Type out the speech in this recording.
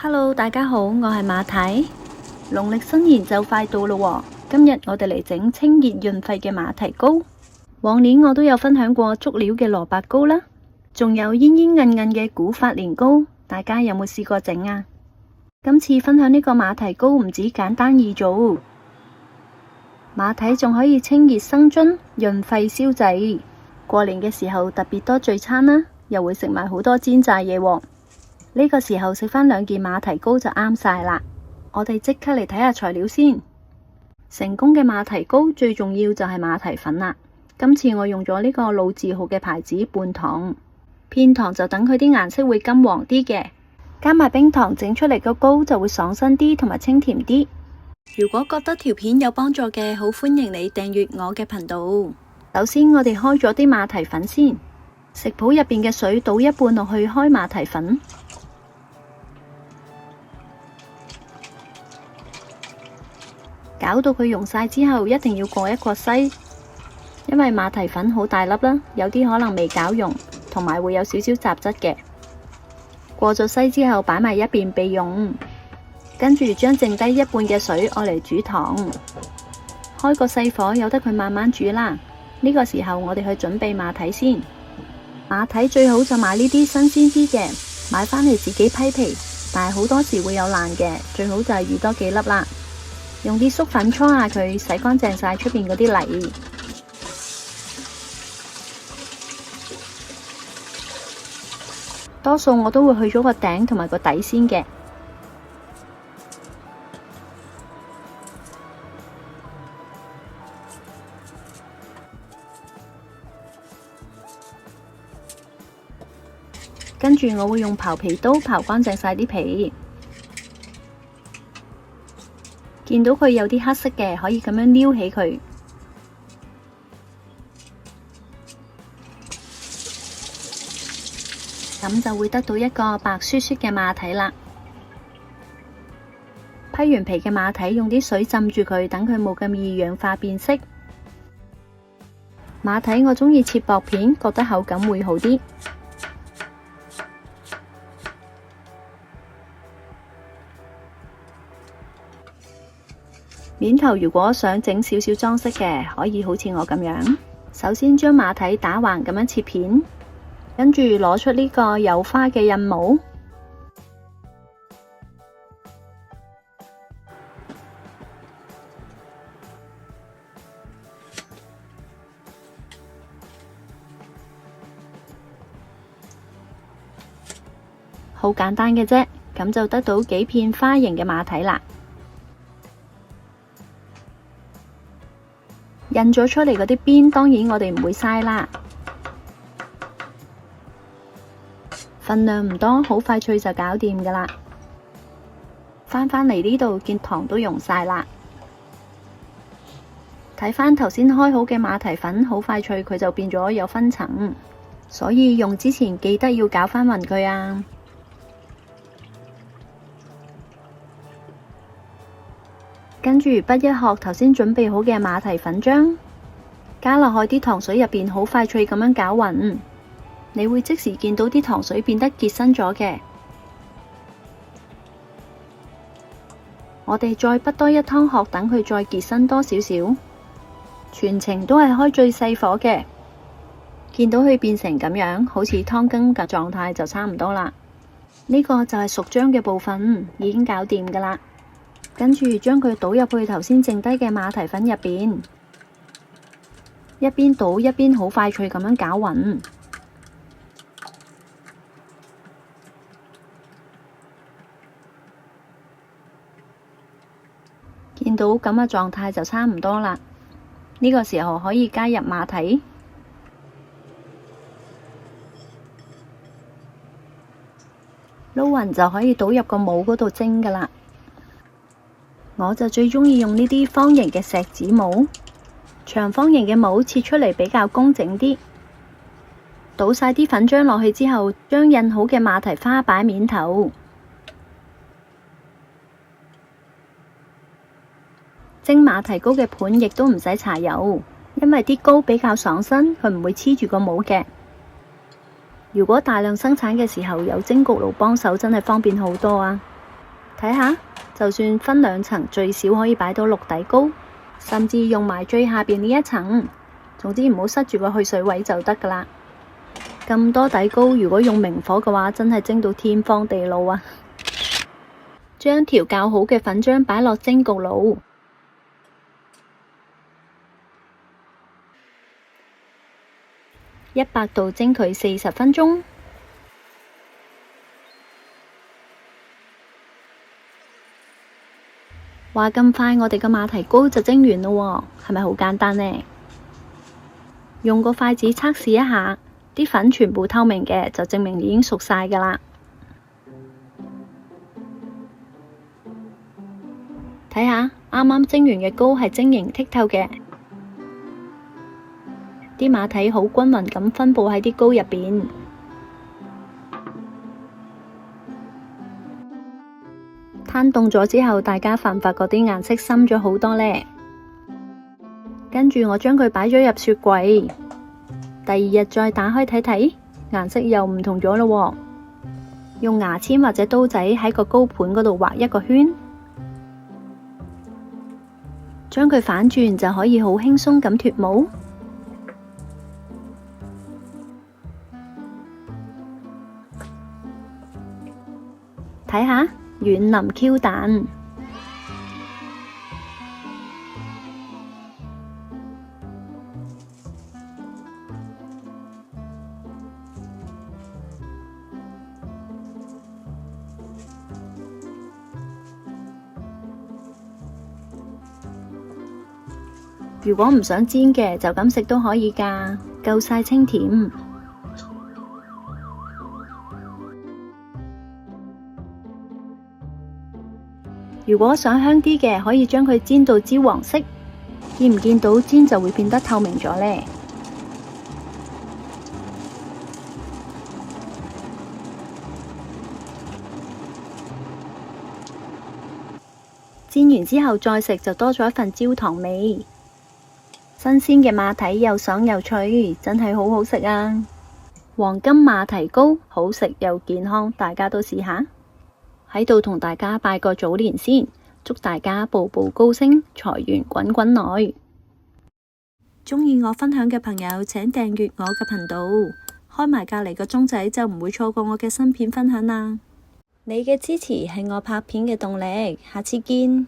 Hello，大家好，我係馬蹄。農曆新年就快到咯喎，今日我哋嚟整清熱潤肺嘅馬蹄糕。往年我都有分享過足料嘅蘿蔔糕啦，仲有煙煙韌韌嘅古法年糕，大家有冇試過整啊？今次分享呢個馬蹄糕唔止簡單易做，馬蹄仲可以清熱生津、潤肺消滯。過年嘅時候特別多聚餐啦，又會食埋好多煎炸嘢喎。呢個時候食返2件馬蹄糕就啱晒啦。我哋即刻嚟睇下材料先。成功嘅馬蹄糕最重要就係馬蹄粉啦。今次我用咗呢個老字號嘅牌子半糖，片糖就等佢啲顏色會金黃啲嘅，加埋冰糖整出嚟個糕就會爽身啲同埋清甜啲。如果覺得條片有幫助嘅，好歡迎你訂閱我嘅頻道。首先我哋開咗啲馬蹄粉先，食譜入邊嘅水倒一半落去開馬蹄粉。搞到佢溶晒之後，一定要過一過篩，因為馬蹄粉好大粒啦，有啲可能未攪溶，同埋會有少少雜質嘅。過咗篩之後，擺埋一邊備用。跟住將剩低一半嘅水愛嚟煮糖，開個細火，由得佢慢慢煮啦。呢個時候我哋去準備馬蹄先。馬蹄最好就買呢啲新鮮啲嘅，買返嚟自己批皮，但係好多時會有爛嘅，最好就係預多幾粒啦。用啲粟粉搓下佢，洗乾淨晒出邊嗰啲泥。多數我都會去咗個頂同埋個底先嘅。跟住我會用刨皮刀刨乾淨晒啲皮。見到佢有啲黑色嘅，可以咁樣撩起佢，咁就會得到一個白雪雪嘅馬蹄啦。批完皮嘅馬蹄用啲水浸住佢，等佢冇咁易氧化變色。馬蹄我鍾意切薄片，覺得口感會好啲。面頭如果想整少少裝飾嘅，可以好似我咁樣，首先將馬蹄打橫咁樣切片，跟住攞出呢個有花嘅印模，好簡單嘅啫，咁就得到幾片花形嘅馬蹄啦。印咗出嚟嗰啲邊，當然我哋唔會嘥啦。份量唔多，好快脆就搞掂噶啦。返嚟呢度，見糖都溶晒啦。睇返頭先開好嘅馬蹄粉，好快脆，佢就變咗有分層，所以用之前記得要攪返勻佢啊。跟住滗一殼頭先準備好嘅馬蹄粉漿，加落去啲糖水入邊，好快脆咁樣攪勻。你會即時見到啲糖水變得結身咗嘅。我哋再滗多一湯殼，等佢再結身多少少。全程都係開最細火嘅。見到佢變成咁樣，好似湯羹嘅狀態就差唔多啦。呢個就係熟漿嘅部分，已經搞掂噶啦。跟住將佢倒入去頭先剩低嘅馬蹄粉入邊，一邊倒一邊好快脆咁樣攪勻。見到咁嘅狀態就差唔多啦。呢個時候可以加入馬蹄，撈勻就可以倒入個模嗰度蒸噶啦。我就最鍾意用呢啲方形嘅錫紙模，長方形嘅模切出嚟比較工整啲。倒晒啲粉漿落去之後，將印好嘅馬蹄花擺面頭，蒸馬蹄糕嘅盤亦都唔使搽油，因為啲糕比較爽身，佢唔會黐住個模嘅。如果大量生產嘅時候有蒸焗爐幫手，真係方便好多啊！睇下，就算分兩層，最少可以擺到6底糕，甚至用埋最下邊呢一層。總之唔好塞住個去水位就得㗎喇。咁多底糕，如果用明火嘅話，真係蒸到天荒地老啊！將調校好嘅粉漿擺落蒸焗爐，100度蒸佢40分鐘。話咁快，我哋嘅馬蹄糕就蒸完咯喎，係咪好簡單呢？用個筷子測試一下，啲粉全部透明嘅，就證明已經熟晒㗎喇。睇下，啱啱蒸完嘅糕係晶瑩剔透嘅，啲馬蹄好均勻咁分佈喺啲糕入邊。攤凍咗之後，大家發唔發覺啲顏色深咗好多呢？跟住我將佢擺咗入雪櫃，第2日再打開睇睇，顏色又唔同咗咯。用牙籤或者刀仔喺個糕盤嗰度畫一個圈，將佢反轉就可以好輕鬆咁脫模。睇下。軟腍 Q 彈，如果唔想煎嘅，就咁食都可以㗎，夠晒清甜。如果想香啲嘅，可以將佢煎到焦黃色，見唔見到煎就會變得透明咗呢？煎完之後再食就多咗一份焦糖味，新鮮嘅馬蹄又爽又脆，真係好好食啊！黃金馬蹄糕好食又健康，大家都試下。喺度同大家拜個早年先，祝大家步步高升，財源滾滾來。鍾意我分享嘅朋友請訂閱我嘅頻道，開埋隔籬個鐘仔就唔會錯過我嘅新片分享啦。你嘅支持係我拍片嘅動力，下次見。